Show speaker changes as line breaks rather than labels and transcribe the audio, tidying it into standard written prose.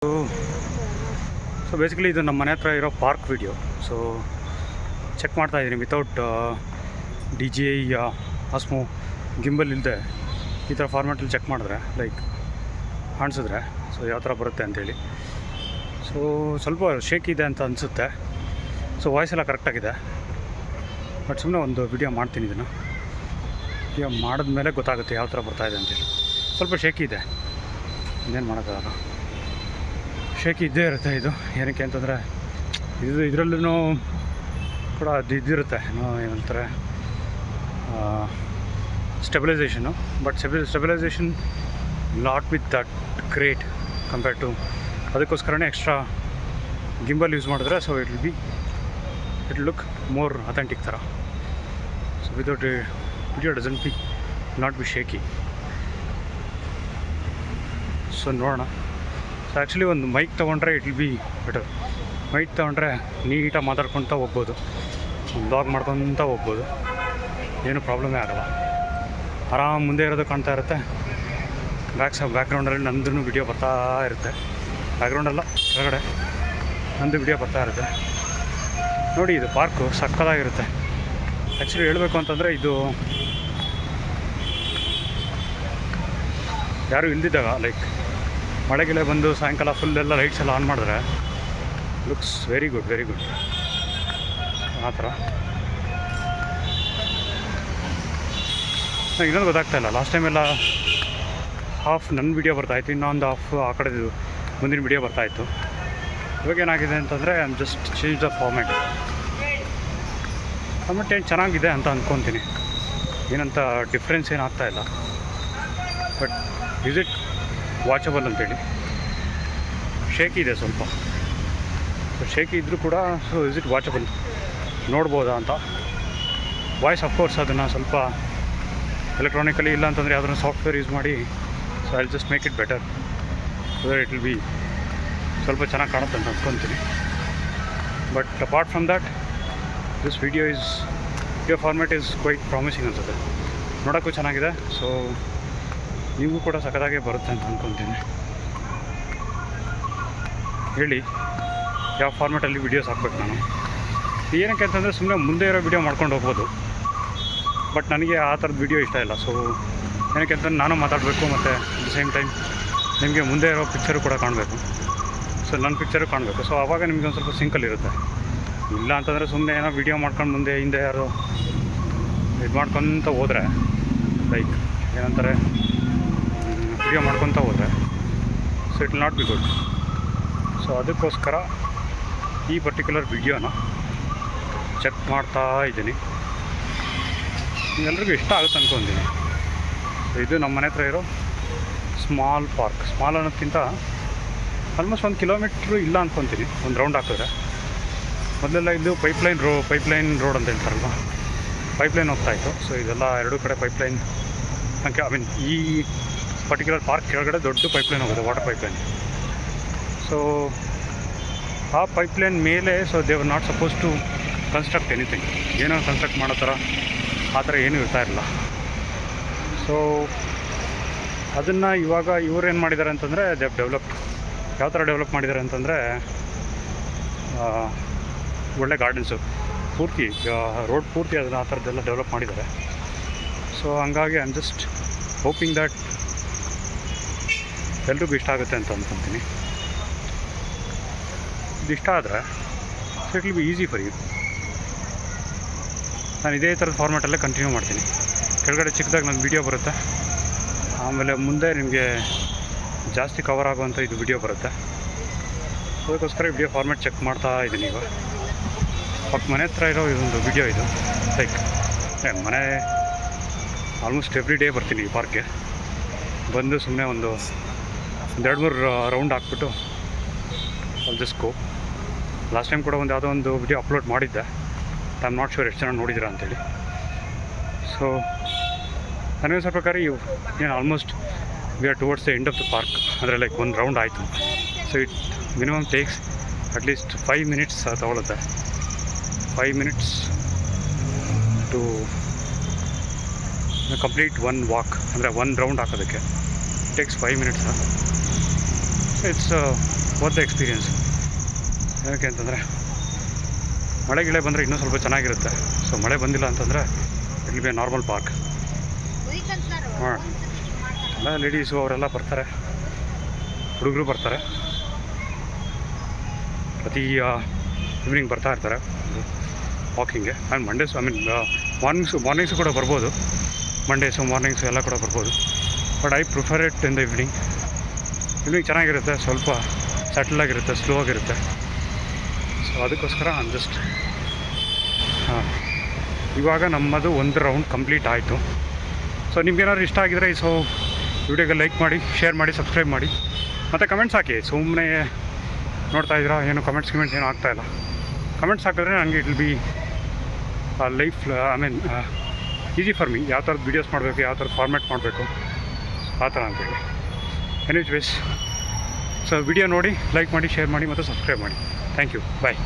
So basically ಇದು ನಮ್ಮ ಮನೆ ಹತ್ರ ಇರೋ ಪಾರ್ಕ್ ವಿಡಿಯೋ. ಸೊ ಚೆಕ್ ಮಾಡ್ತಾಯಿದ್ದೀನಿ ವಿತೌಟ್ DJI ಆಸ್ಮೋ ಗಿಂಬಲ್ ಇಲ್ಲದೆ ಈ ಥರ ಫಾರ್ಮ್ಯಾಟಲ್ಲಿ ಚೆಕ್ ಮಾಡಿದ್ರೆ ಲೈಕ್ ಕಾಣಿಸಿದ್ರೆ ಸೊ ಯಾವ ಥರ ಬರುತ್ತೆ ಅಂಥೇಳಿ. ಸೊ ಸ್ವಲ್ಪ ಶೇಕ್ ಇದೆ ಅಂತ ಅನಿಸುತ್ತೆ. ಸೊ ವಾಯ್ಸ್ ಎಲ್ಲ ಕರೆಕ್ಟಾಗಿದೆ, ಬಟ್ ಸುಮ್ಮನೆ ಒಂದು ವಿಡಿಯೋ ಮಾಡ್ತೀನಿ. ಇದನ್ನು ವಿಡಿಯೋ ಮಾಡಿದ್ಮೇಲೆ ಗೊತ್ತಾಗುತ್ತೆ ಯಾವ ಥರ ಬರ್ತಾಯಿದೆ ಅಂತೇಳಿ. ಸ್ವಲ್ಪ ಶೇಕಿ ಇದೆ, ಇನ್ನೇನು ಮಾಡೋಕ್ಕಾಗಲ್ಲ, ಶೇಕಿ ಇದ್ದೇ ಇರುತ್ತೆ. ಇದು ಏನಕ್ಕೆ ಅಂತಂದರೆ ಇದರಲ್ಲೂ ಕೂಡ ಅದು ಇದಿರುತ್ತೆ, ಏನಂತಾರೆ stabilisation. But stabilisation not with that great compared to, ಅದಕ್ಕೋಸ್ಕರನೇ ಎಕ್ಸ್ಟ್ರಾ ಗಿಂಬಲ್ ಯೂಸ್ ಮಾಡಿದ್ರೆ so it will look more authentic ಥರ. So without video not be shaky. So ನೋಡೋಣ. ಸೊ ಆ್ಯಕ್ಚುಲಿ ಒಂದು ಮೈಕ್ ತೊಗೊಂಡ್ರೆ it will be better. Mic ತೊಗೊಂಡ್ರೆ ನೀಟಾಗಿ ಮಾತಾಡ್ಕೊತ ಹೋಗ್ಬೋದು, blog ಮಾಡ್ಕೊತ ಹೋಗ್ಬೋದು, ಏನು ಪ್ರಾಬ್ಲಮೇ ಆಗೋಲ್ಲ. ಆರಾಮ್ ಮುಂದೆ ಇರೋದು ಕಾಣ್ತಾ ಇರುತ್ತೆ, ಬ್ಯಾಕ್ಗ್ರೌಂಡಲ್ಲಿ ನಂದು ವಿಡಿಯೋ ಬರ್ತಾ ಇರುತ್ತೆ. ಬ್ಯಾಕ್ಗ್ರೌಂಡಲ್ಲ, ಕೆಳಗಡೆ ನಂದು ವಿಡಿಯೋ ಬರ್ತಾ ಇರುತ್ತೆ. ನೋಡಿ, ಇದು ಪಾರ್ಕು ಸಕ್ಕತ್ತಾಗಿರುತ್ತೆ. ಆ್ಯಕ್ಚುಲಿ ಹೇಳಬೇಕು ಅಂತಂದರೆ ಇದು ಯಾರೂ ಇಲ್ದಿದ್ದಾಗ ಲೈಕ್ ಮಳೆಗೆಲೆ ಬಂದು ಸಾಯಂಕಾಲ ಫುಲ್ಲೆಲ್ಲ ಲೈಟ್ಸ್ ಎಲ್ಲ ಆನ್ ಮಾಡಿದ್ರೆ ಲುಕ್ಸ್ ವೆರಿ ಗುಡ್ ಆ ಥರ. ಇನ್ನೊಂದು ಗೊತ್ತಾಗ್ತಾಯಿಲ್ಲ, ಲಾಸ್ಟ್ ಟೈಮೆಲ್ಲ ಹಾಫ್ ನನ್ನ ವಿಡಿಯೋ ಬರ್ತಾಯಿತ್ತು, ಇನ್ನೊಂದು ಹಾಫ್ ಆ ಕಡೆದು ಮುಂದಿನ ವಿಡಿಯೋ ಬರ್ತಾಯಿತ್ತು. ಇವಾಗ ಏನಾಗಿದೆ ಅಂತಂದರೆ I am just change the format ಏನು ಚೆನ್ನಾಗಿದೆ ಅಂತ ಅಂದ್ಕೊತೀನಿ. ಏನಂತ ಡಿಫ್ರೆನ್ಸ್ ಏನು ಆಗ್ತಾಯಿಲ್ಲ, ಬಟ್ ಇಸ್ ಇಟ್ ವಾಚಬಲ್ ಅಂತೇಳಿ. ಶೇಕಿ ಇದೆ ಸ್ವಲ್ಪ, ಶೇಕಿ ಇದ್ದರೂ ಕೂಡ ಸೊ ಇಸ್ ಇಟ್ ವಾಚಬಲ್, ನೋಡ್ಬೋದಾ ಅಂತ. ವಾಯ್ಸ್ ಅಫ್ಕೋರ್ಸ್ ಅದನ್ನು ಸ್ವಲ್ಪ ಎಲೆಕ್ಟ್ರಾನಿಕಲಿ ಇಲ್ಲ ಅಂತಂದರೆ ಯಾವುದನ್ನು ಸಾಫ್ಟ್ವೇರ್ ಯೂಸ್ ಮಾಡಿ so I just make it better, so it will be ಸ್ವಲ್ಪ ಚೆನ್ನಾಗಿ ಕಾಣುತ್ತೆ ಅಂತ ಅಂದ್ಕೊತೀನಿ. But apart from that this video format is quite promising ಅನ್ಸುತ್ತೆ, ನೋಡೋಕ್ಕೂ ಚೆನ್ನಾಗಿದೆ. ಸೊ ನೀವು ಕೂಡ ಸಖತ್ತಾಗೇ ಬರುತ್ತೆ ಅಂತ ಅಂದ್ಕೊತೀನಿ. ಹೇಳಿ ಯಾವ ಫಾರ್ಮ್ಯಾಟಲ್ಲಿ ವೀಡಿಯೋಸ್ ಹಾಕ್ಬೇಕು ನಾನು. ಏನಕ್ಕೆ ಅಂತಂದರೆ ಸುಮ್ಮನೆ ಮುಂದೆ ಇರೋ ವೀಡಿಯೋ ಮಾಡ್ಕೊಂಡು ಹೋಗ್ಬೋದು, ಬಟ್ ನನಗೆ ಆ ಥರದ ವೀಡಿಯೋ ಇಷ್ಟ ಇಲ್ಲ. ಸೊ ಏನಕ್ಕೆ ಅಂತಂದ್ರೆ ನಾನು ಮಾತಾಡಬೇಕು, ಮತ್ತು ಅಟ್ ದ ಸೇಮ್ ಟೈಮ್ ನಿಮಗೆ ಮುಂದೆ ಇರೋ ಪಿಕ್ಚರು ಕೂಡ ಕಾಣಬೇಕು, ಸೊ ನನ್ನ ಪಿಕ್ಚರು ಕಾಣಬೇಕು. ಸೊ ಆವಾಗ ನಿಮಗೆ ಒಂದು ಸ್ವಲ್ಪ ಸಿಂಕಲ್ಲಿರುತ್ತೆ. ಇಲ್ಲ ಅಂತಂದರೆ ಸುಮ್ಮನೆ ಏನೋ ವೀಡಿಯೋ ಮಾಡ್ಕೊಂಡು ಮುಂದೆ ಹಿಂದೆ ಯಾರು ಇದು ಮಾಡ್ಕೊತ ಹೋದರೆ ಲೈಕ್ ಏನಂತಾರೆ ವಿಡಿಯೋ ಮಾಡ್ಕೊತ ಹೋದರೆ so it will not be good. So ಅದಕ್ಕೋಸ್ಕರ ಈ ಪರ್ಟಿಕ್ಯುಲರ್ ವಿಡಿಯೋನ ಚೆಕ್ ಮಾಡ್ತಾ ಇದ್ದೀನಿ. ಎಲ್ರಿಗೂ ಇಷ್ಟ ಆಗುತ್ತೆ ಅಂದ್ಕೊತೀನಿ. ಇದು ನಮ್ಮ ಮನೆ ಹತ್ರ ಇರೋ ಸ್ಮಾಲ್ ಪಾರ್ಕ್. ಸ್ಮಾಲ್ ಅನ್ನೋದಕ್ಕಿಂತ ಆಲ್ಮೋಸ್ಟ್ 1 ಕಿಲೋಮೀಟ್ರು ಇಲ್ಲ ಅಂದ್ಕೊತೀನಿ ಒಂದು ರೌಂಡ್ ಹಾಕಿದ್ರೆ. ಮೊದಲೆಲ್ಲ ಇದು ಪೈಪ್ಲೈನ್ ರೋಡ್ ಅಂತ ಹೇಳ್ತಾರಲ್ವ, ಪೈಪ್ಲೈನ್ ಹೋಗ್ತಾಯಿತ್ತು. ಸೊ ಇದೆಲ್ಲ ಎರಡೂ ಕಡೆ ಪೈಪ್ಲೈನ್ ಈ ಪರ್ಟಿಕ್ಯುಲರ್ ಪಾರ್ಕ್ ಕೆಳಗಡೆ ದೊಡ್ಡ ಪೈಪ್ಲೈನ್ ಹೋಗುತ್ತೆ, ವಾಟರ್ ಪೈಪ್ಲೈನ್. ಸೊ ಆ ಪೈಪ್ಲೈನ್ ಮೇಲೆ so they are not suppose to construct anything, ಏನೋ ಕನ್ಸ್ಟ್ರಕ್ಟ್ ಮಾಡೋ ಥರ ಆ ಥರ ಏನೂ ಇರ್ತಾಯಿರಲಿಲ್ಲ. ಸೊ ಅದನ್ನು ಇವಾಗ ಇವ್ರು ಏನು ಮಾಡಿದ್ದಾರೆ ಅಂತಂದರೆ ದೇ ಡೆವಲಪ್. ಯಾವ ಥರ ಡೆವಲಪ್ ಮಾಡಿದ್ದಾರೆ ಅಂತಂದರೆ ಒಳ್ಳೆ ಗಾರ್ಡನ್ಸು ಪೂರ್ತಿ ರೋಡ್ ಪೂರ್ತಿ ಅದನ್ನು ಆ ಥರದ್ದೆಲ್ಲ ಡೆವಲಪ್ ಮಾಡಿದ್ದಾರೆ. ಸೊ ಹಂಗಾಗಿ I am just hoping that ಎಲ್ರಿಗೂ ಇಷ್ಟ ಆಗುತ್ತೆ ಅಂತ ಅಂದ್ಕೊತೀನಿ. ಇದು ಇಷ್ಟ ಆದರೆ so it will be easy for you. ನಾನು ಇದೇ ಥರದ ಫಾರ್ಮ್ಯಾಟಲ್ಲೇ ಕಂಟಿನ್ಯೂ ಮಾಡ್ತೀನಿ. ಕೆಳಗಡೆ ಚಿಕ್ಕದಾಗಿ ನನ್ನ ವೀಡಿಯೋ ಬರುತ್ತೆ, ಆಮೇಲೆ ಮುಂದೆ ನಿಮಗೆ ಜಾಸ್ತಿ ಕವರ್ ಆಗುವಂಥ ಇದು ವಿಡಿಯೋ ಬರುತ್ತೆ. ಅದಕ್ಕೋಸ್ಕರ ವಿಡಿಯೋ ಫಾರ್ಮ್ಯಾಟ್ ಚೆಕ್ ಮಾಡ್ತಾ ಇದ್ದೀನಿ. ಈಗ ಪಕ್ಕ ಮನೆ ಹತ್ರ ಇರೋ ಇದೊಂದು ವಿಡಿಯೋ ಇದು. ಲೈಕ್ ಮನೆ ಆಲ್ಮೋಸ್ಟ್ ಎವ್ರಿ ಡೇ ಬರ್ತೀನಿ ಈ ಪಾರ್ಕ್ಗೆ. ಬಂದು ಸುಮ್ಮನೆ ಒಂದು 2-3 ರೌಂಡ್ ಹಾಕ್ಬಿಟ್ಟು ಅಲ್ಲಿ ಜಸ್ಟ್ ಗೋ. ಲಾಸ್ಟ್ ಟೈಮ್ ಕೂಡ ಯಾವುದೋ ಒಂದು ವಿಡಿಯೋ ಅಪ್ಲೋಡ್ ಮಾಡಿದ್ದೆ, ಐ ಆಮ್ ನಾಟ್ ಶ್ಯೂರ್ ಎಷ್ಟು ಜನ ನೋಡಿದ್ದೀರಾ ಅಂತೇಳಿ. ಸೊ ನನಗೆ ಸ್ವಲ್ಪ ಪ್ರಕಾರ ಏನು almost we are towards the end of the park. ಅಂದರೆ ಲೈಕ್ ಒಂದು ರೌಂಡ್ ಆಯಿತು. So it minimum takes at least 5 minutes ತೊಗೊಳುತ್ತೆ. 5 minutes to complete one walk, ಅಂದರೆ ಒಂದು ರೌಂಡ್ ಹಾಕೋದಕ್ಕೆ takes 5 minutes. So it's the experience. ಯಾಕೆ ಅಂತಂದರೆ ಮಳೆ ಗಿಳೆ ಬಂದರೆ ಇನ್ನೂ ಸ್ವಲ್ಪ ಚೆನ್ನಾಗಿರುತ್ತೆ. ಸೊ ಮಳೆ ಬಂದಿಲ್ಲ ಅಂತಂದರೆ it be A normal park. ಹಾಂ, ಎಲ್ಲ ಲೇಡೀಸು ಅವರೆಲ್ಲ ಬರ್ತಾರೆ, ಹುಡುಗರು ಬರ್ತಾರೆ, ಪ್ರತಿ ಈವ್ನಿಂಗ್ ಬರ್ತಾ ಇರ್ತಾರೆ ವಾಕಿಂಗ್ಗೆ. ಆ್ಯಂಡ್ ಮಂಡೇಸ್ ಮಾರ್ನಿಂಗ್ಸು ಕೂಡ ಬರ್ಬೋದು, ಮಾರ್ನಿಂಗ್ಸು ಎಲ್ಲ ಕೂಡ ಬರ್ಬೋದು. But I prefer it in the evening ಚೆನ್ನಾಗಿರುತ್ತೆ, ಸ್ವಲ್ಪ ಸೆಟಲಾಗಿರುತ್ತೆ, ಸ್ಲೋ ಆಗಿರುತ್ತೆ. ಸೊ ಅದಕ್ಕೋಸ್ಕರ ಜಸ್ಟ್ ಇವಾಗ ನಮ್ಮದು ಒಂದು ರೌಂಡ್ ಕಂಪ್ಲೀಟ್ ಆಯಿತು. ಸೊ ನಿಮ್ಗೇನಾದ್ರು ಇಷ್ಟ ಆಗಿದರೆ ಸೊ ವಿಡಿಯೋಗೆ ಲೈಕ್ ಮಾಡಿ, ಶೇರ್ ಮಾಡಿ, ಸಬ್ಸ್ಕ್ರೈಬ್ ಮಾಡಿ, ಮತ್ತು ಕಮೆಂಟ್ಸ್ ಹಾಕಿ. ಸುಮ್ಮನೆ ನೋಡ್ತಾ ಇದ್ದೀರಾ, ಏನು ಕಮೆಂಟ್ಸ್ ಏನೂ ಆಗ್ತಾಯಿಲ್ಲ. ಕಮೆಂಟ್ಸ್ ಹಾಕಿದ್ರೆ ನನಗೆ it will be life easy for me, ಯಾವ ಥರದ್ದು ವೀಡಿಯೋಸ್ ಮಾಡಬೇಕು, ಯಾವ ಥರ ಫಾರ್ಮ್ಯಾಟ್ ಮಾಡಬೇಕು ಆ ಥರ ಅಂತೇಳಿ. ಎನಿವೇಸ್, ಸೊ ವಿಡಿಯೋ ನೋಡಿ ಲೈಕ್ ಮಾಡಿ, ಶೇರ್ ಮಾಡಿ ಮತ್ತು ಸಬ್ಸ್ಕ್ರೈಬ್ ಮಾಡಿ. Thank you, bye.